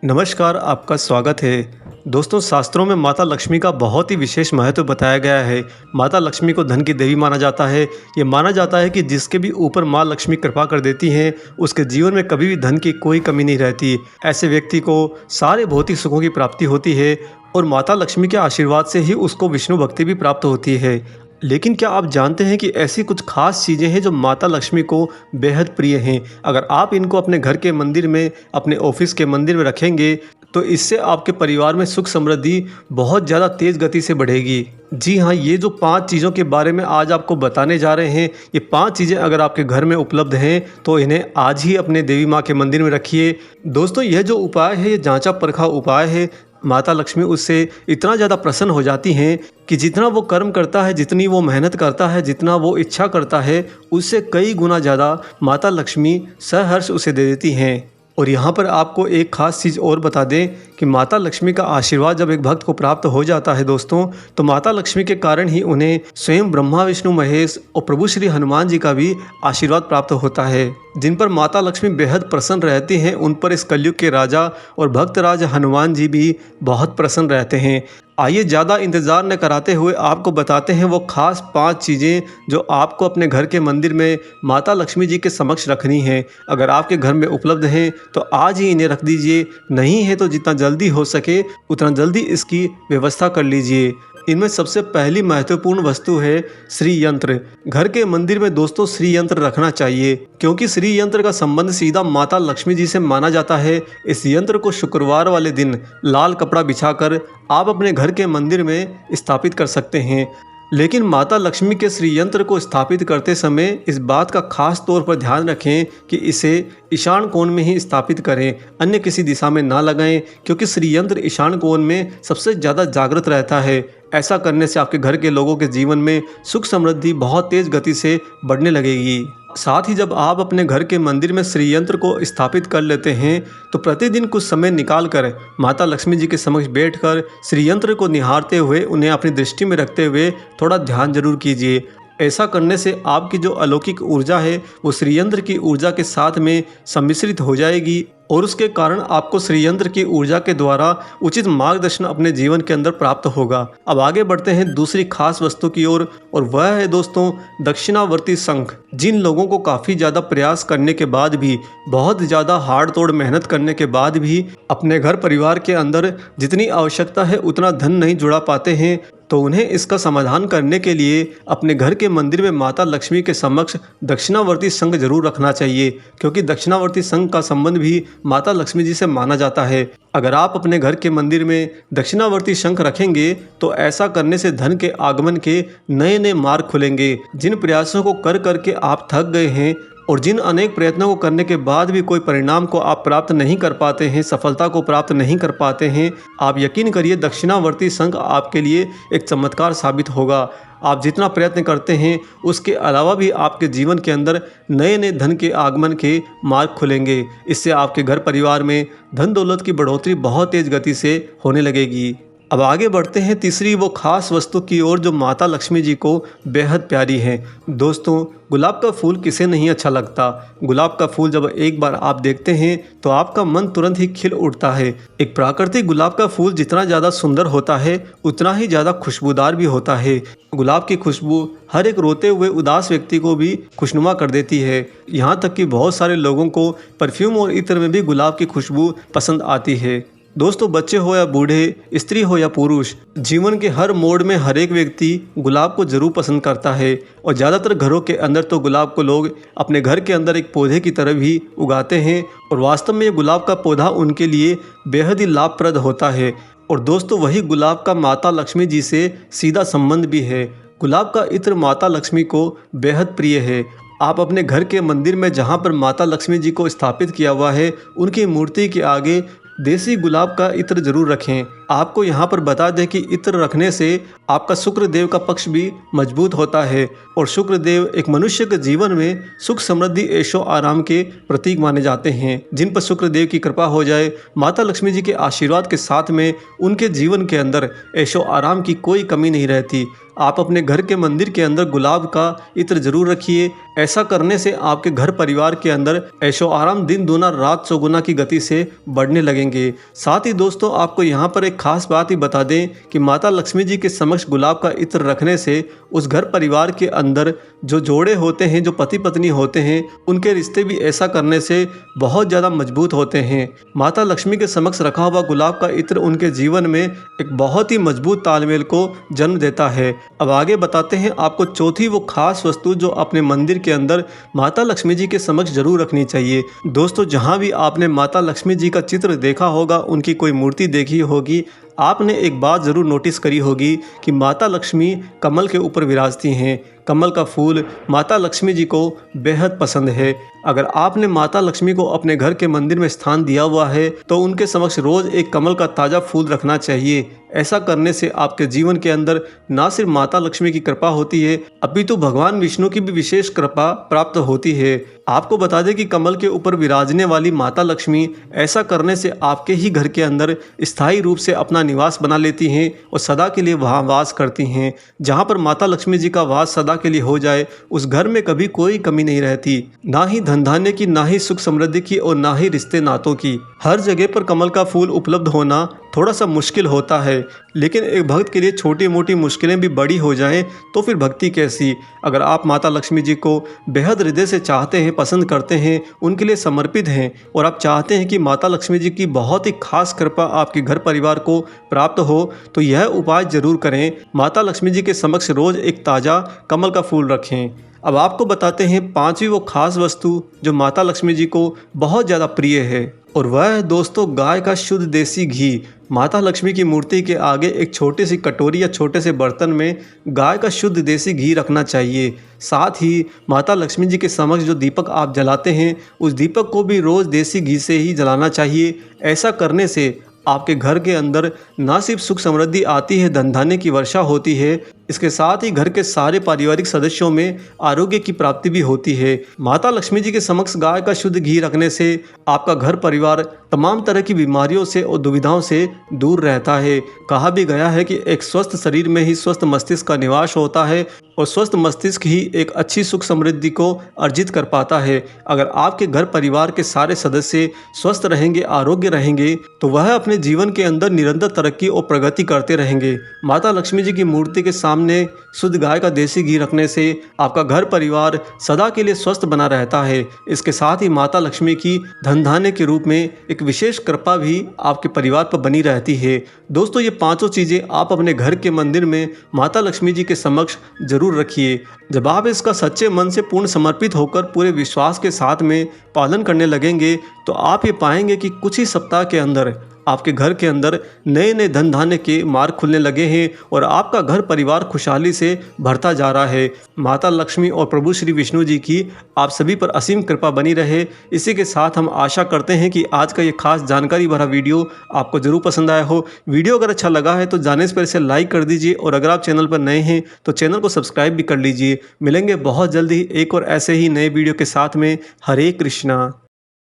नमस्कार, आपका स्वागत है। दोस्तों, शास्त्रों में माता लक्ष्मी का बहुत ही विशेष महत्व बताया गया है। माता लक्ष्मी को धन की देवी माना जाता है। ये माना जाता है कि जिसके भी ऊपर माँ लक्ष्मी कृपा कर देती हैं, उसके जीवन में कभी भी धन की कोई कमी नहीं रहती। ऐसे व्यक्ति को सारे भौतिक सुखों की प्राप्ति होती है और माता लक्ष्मी के आशीर्वाद से ही उसको विष्णु भक्ति भी प्राप्त होती है। लेकिन क्या आप जानते हैं कि ऐसी कुछ खास चीज़ें हैं जो माता लक्ष्मी को बेहद प्रिय हैं। अगर आप इनको अपने घर के मंदिर में, अपने ऑफिस के मंदिर में रखेंगे तो इससे आपके परिवार में सुख समृद्धि बहुत ज़्यादा तेज़ गति से बढ़ेगी। जी हाँ, ये जो 5 चीज़ों के बारे में आज आपको बताने जा रहे हैं, ये 5 चीज़ें अगर आपके घर में उपलब्ध हैं तो इन्हें आज ही अपने देवी माँ के मंदिर में रखिए। दोस्तों, यह जो उपाय है ये जांचा परखा उपाय है। माता लक्ष्मी उससे इतना ज़्यादा प्रसन्न हो जाती हैं कि जितना वो कर्म करता है, जितनी वो मेहनत करता है, जितना वो इच्छा करता है, उससे कई गुना ज़्यादा माता लक्ष्मी सहर्ष उसे दे देती हैं। और यहाँ पर आपको एक खास चीज़ और बता दें कि माता लक्ष्मी का आशीर्वाद जब एक भक्त को प्राप्त हो जाता है दोस्तों, तो माता लक्ष्मी के कारण ही उन्हें स्वयं ब्रह्मा विष्णु महेश और प्रभु श्री हनुमान जी का भी आशीर्वाद प्राप्त होता है। जिन पर माता लक्ष्मी बेहद प्रसन्न रहती हैं, उन पर इस कलयुग के राजा और भक्त राज हनुमान जी भी बहुत प्रसन्न रहते हैं। आइए ज़्यादा इंतज़ार न कराते हुए आपको बताते हैं वो खास 5 चीज़ें जो आपको अपने घर के मंदिर में माता लक्ष्मी जी के समक्ष रखनी है। अगर आपके घर में उपलब्ध हैं तो आज ही इन्हें रख दीजिए, नहीं है तो जितना जल्दी हो सके उतना जल्दी इसकी व्यवस्था कर लीजिए। इनमें सबसे पहली महत्वपूर्ण वस्तु है श्री यंत्र। घर के मंदिर में दोस्तों श्री यंत्र रखना चाहिए, क्योंकि श्री यंत्र का संबंध सीधा माता लक्ष्मी जी से माना जाता है। इस यंत्र को शुक्रवार वाले दिन लाल कपड़ा बिछाकर आप अपने घर के मंदिर में स्थापित कर सकते हैं। लेकिन माता लक्ष्मी के श्री यंत्र को स्थापित करते समय इस बात का खास तौर पर ध्यान रखें कि इसे ईशान कोण में ही स्थापित करें, अन्य किसी दिशा में ना लगाएं, क्योंकि श्री यंत्र ईशान कोण में सबसे ज़्यादा जागृत रहता है। ऐसा करने से आपके घर के लोगों के जीवन में सुख समृद्धि बहुत तेज़ गति से बढ़ने लगेगी। साथ ही जब आप अपने घर के मंदिर में श्री यंत्र को स्थापित कर लेते हैं तो प्रतिदिन कुछ समय निकालकर माता लक्ष्मी जी के समक्ष बैठकर श्री यंत्र को निहारते हुए उन्हें अपनी दृष्टि में रखते हुए थोड़ा ध्यान जरूर कीजिए। ऐसा करने से आपकी जो अलौकिक ऊर्जा है वो श्री यंत्र की ऊर्जा के साथ में सम्मिश्रित हो जाएगी और उसके कारण आपको श्री यंत्र की ऊर्जा के द्वारा उचित मार्गदर्शन अपने जीवन के अंदर प्राप्त होगा। अब आगे बढ़ते हैं दूसरी खास वस्तु की ओर, और वह है दोस्तों दक्षिणावर्ती शंख। जिन लोगों को काफ़ी ज़्यादा प्रयास करने के बाद भी, बहुत ज़्यादा हाड़ तोड़ मेहनत करने के बाद भी अपने घर परिवार के अंदर जितनी आवश्यकता है उतना धन नहीं जुड़ा पाते हैं, तो उन्हें इसका समाधान करने के लिए अपने घर के मंदिर में माता लक्ष्मी के समक्ष दक्षिणावर्ती शंख जरूर रखना चाहिए, क्योंकि दक्षिणावर्ती शंख का संबंध भी माता लक्ष्मी जी से माना जाता है। अगर आप अपने घर के मंदिर में दक्षिणावर्ती शंख रखेंगे तो ऐसा करने से धन के आगमन के नए नए मार्ग खुलेंगे। जिन प्रयासों को कर करके आप थक गए हैं और जिन अनेक प्रयत्नों को करने के बाद भी कोई परिणाम को आप प्राप्त नहीं कर पाते हैं, सफलता को प्राप्त नहीं कर पाते हैं, आप यकीन करिए दक्षिणावर्ती शंख आपके लिए एक चमत्कार साबित होगा। आप जितना प्रयत्न करते हैं उसके अलावा भी आपके जीवन के अंदर नए नए धन के आगमन के मार्ग खुलेंगे। इससे आपके घर परिवार में धन दौलत की बढ़ोतरी बहुत तेज़ गति से होने लगेगी। अब आगे बढ़ते हैं तीसरी वो खास वस्तु की ओर जो माता लक्ष्मी जी को बेहद प्यारी है। दोस्तों, गुलाब का फूल किसे नहीं अच्छा लगता। गुलाब का फूल जब एक बार आप देखते हैं तो आपका मन तुरंत ही खिल उठता है। एक प्राकृतिक गुलाब का फूल जितना ज़्यादा सुंदर होता है उतना ही ज़्यादा खुशबूदार भी होता है। गुलाब की खुशबू हर एक रोते हुए उदास व्यक्ति को भी खुशनुमा कर देती है। यहाँ तक कि बहुत सारे लोगों को परफ्यूम और इत्र में भी गुलाब की खुशबू पसंद आती है। दोस्तों, बच्चे हो या बूढ़े, स्त्री हो या पुरुष, जीवन के हर मोड़ में हर एक व्यक्ति गुलाब को जरूर पसंद करता है। और ज़्यादातर घरों के अंदर तो गुलाब को लोग अपने घर के अंदर एक पौधे की तरह भी उगाते हैं, और वास्तव में ये गुलाब का पौधा उनके लिए बेहद ही लाभप्रद होता है। और दोस्तों, वही गुलाब का माता लक्ष्मी जी से सीधा संबंध भी है। गुलाब का इत्र माता लक्ष्मी को बेहद प्रिय है। आप अपने घर के मंदिर में जहाँ पर माता लक्ष्मी जी को स्थापित किया हुआ है उनकी मूर्ति के आगे देसी गुलाब का इत्र जरूर रखें। आपको यहाँ पर बता दें कि इत्र रखने से आपका शुक्रदेव का पक्ष भी मजबूत होता है, और शुक्रदेव एक मनुष्य के जीवन में सुख समृद्धि ऐशो आराम के प्रतीक माने जाते हैं। जिन पर शुक्रदेव की कृपा हो जाए, माता लक्ष्मी जी के आशीर्वाद के साथ में उनके जीवन के अंदर ऐशो आराम की कोई कमी नहीं रहती। आप अपने घर के मंदिर के अंदर गुलाब का इत्र जरूर रखिए। ऐसा करने से आपके घर परिवार के अंदर ऐशो आराम दिन दूना रात चौगुना की गति से बढ़ने लगेंगे। साथ ही दोस्तों आपको यहाँ पर एक खास बात ही बता दें कि माता लक्ष्मी जी के समक्ष गुलाब का इत्र रखने से उस घर परिवार के अंदर जो जोड़े होते हैं, जो पति पत्नी होते हैं, उनके रिश्ते भी ऐसा करने से बहुत ज़्यादा मजबूत होते हैं। माता लक्ष्मी के समक्ष रखा हुआ गुलाब का इत्र उनके जीवन में एक बहुत ही मजबूत तालमेल को जन्म देता है। अब आगे बताते हैं आपको चौथी वो खास वस्तु जो अपने मंदिर के अंदर माता लक्ष्मी जी के समक्ष जरूर रखनी चाहिए। दोस्तों जहाँ भी आपने माता लक्ष्मी जी का चित्र देखा होगा, उनकी कोई मूर्ति देखी होगी, आपने एक बात ज़रूर नोटिस करी होगी कि माता लक्ष्मी कमल के ऊपर विराजती हैं। कमल का फूल माता लक्ष्मी जी को बेहद पसंद है। अगर आपने माता लक्ष्मी को अपने घर के मंदिर में स्थान दिया हुआ है तो उनके समक्ष रोज़ एक कमल का ताज़ा फूल रखना चाहिए। ऐसा करने से आपके जीवन के अंदर ना सिर्फ माता लक्ष्मी की कृपा होती है, अपितु भगवान विष्णु की भी विशेष कृपा प्राप्त होती है। आपको बता दें कि कमल के ऊपर विराजने वाली माता लक्ष्मी ऐसा करने से आपके ही घर के अंदर स्थायी रूप से अपना निवास बना लेती हैं और सदा के लिए वहाँ वास करती हैं। जहाँ पर माता लक्ष्मी जी का वास सदा के लिए हो जाए, उस घर में कभी कोई कमी नहीं रहती, ना ही धन धान्य की, ना ही सुख समृद्धि की और ना ही रिश्ते नातों की। हर जगह पर कमल का फूल उपलब्ध होना थोड़ा सा मुश्किल होता है, लेकिन एक भक्त के लिए छोटी मोटी मुश्किलें भी बड़ी हो जाएं तो फिर भक्ति कैसी। अगर आप माता लक्ष्मी जी को बेहद हृदय से चाहते हैं, पसंद करते हैं, उनके लिए समर्पित हैं और आप चाहते हैं कि माता लक्ष्मी जी की बहुत ही खास कृपा आपके घर परिवार को प्राप्त हो, तो यह उपाय जरूर करें। माता लक्ष्मी जी के समक्ष रोज़ एक ताज़ा कमल का फूल रखें। अब आपको बताते हैं पांचवी वो खास वस्तु जो माता लक्ष्मी जी को बहुत ज़्यादा प्रिय है, और वह है दोस्तों गाय का शुद्ध देसी घी। माता लक्ष्मी की मूर्ति के आगे एक छोटी सी कटोरी या छोटे से बर्तन में गाय का शुद्ध देसी घी रखना चाहिए। साथ ही माता लक्ष्मी जी के समक्ष जो दीपक आप जलाते हैं, उस दीपक को भी रोज़ देसी घी से ही जलाना चाहिए। ऐसा करने से आपके घर के अंदर ना सिर्फ सुख समृद्धि आती है, धन धान्य की वर्षा होती है, इसके साथ ही घर के सारे पारिवारिक सदस्यों में आरोग्य की प्राप्ति भी होती है। माता लक्ष्मी जी के समक्ष गाय का शुद्ध घी रखने से आपका घर परिवार तमाम तरह की बीमारियों से और दुविधाओं से दूर रहता है। कहा भी गया है कि एक स्वस्थ शरीर में ही स्वस्थ मस्तिष्क का निवास होता है और स्वस्थ मस्तिष्क ही एक अच्छी सुख समृद्धि को अर्जित कर पाता है। अगर आपके घर परिवार के सारे सदस्य स्वस्थ रहेंगे, आरोग्य रहेंगे, तो वह अपने जीवन के अंदर निरंतर तरक्की और प्रगति करते रहेंगे। माता लक्ष्मी जी की मूर्ति के सामने शुद्ध गाय का देसी घी रखने से आपका घर परिवार सदा के लिए स्वस्थ बना रहता है। इसके साथ ही माता लक्ष्मी की धन धान्य के रूप में एक विशेष कृपा भी आपके परिवार पर बनी रहती है। दोस्तों ये पांचों चीज़ें आप अपने घर के मंदिर में माता लक्ष्मी जी के समक्ष जरूर रखिए। जब आप इसका सच्चे मन से पूर्ण समर्पित होकर पूरे विश्वास के साथ में पालन करने लगेंगे तो आप ये पाएंगे कि कुछ ही सप्ताह के अंदर आपके घर के अंदर नए नए धन धान्य के मार्ग खुलने लगे हैं और आपका घर परिवार खुशहाली से भरता जा रहा है। माता लक्ष्मी और प्रभु श्री विष्णु जी की आप सभी पर असीम कृपा बनी रहे। इसी के साथ हम आशा करते हैं कि आज का ये खास जानकारी भरा वीडियो आपको जरूर पसंद आया हो। वीडियो अगर अच्छा लगा है तो जाने से पहले इसे लाइक कर दीजिए और अगर आप चैनल पर नए हैं तो चैनल को सब्सक्राइब भी कर लीजिए। मिलेंगे बहुत जल्दी एक और ऐसे ही नए वीडियो के साथ में। हरे कृष्णा।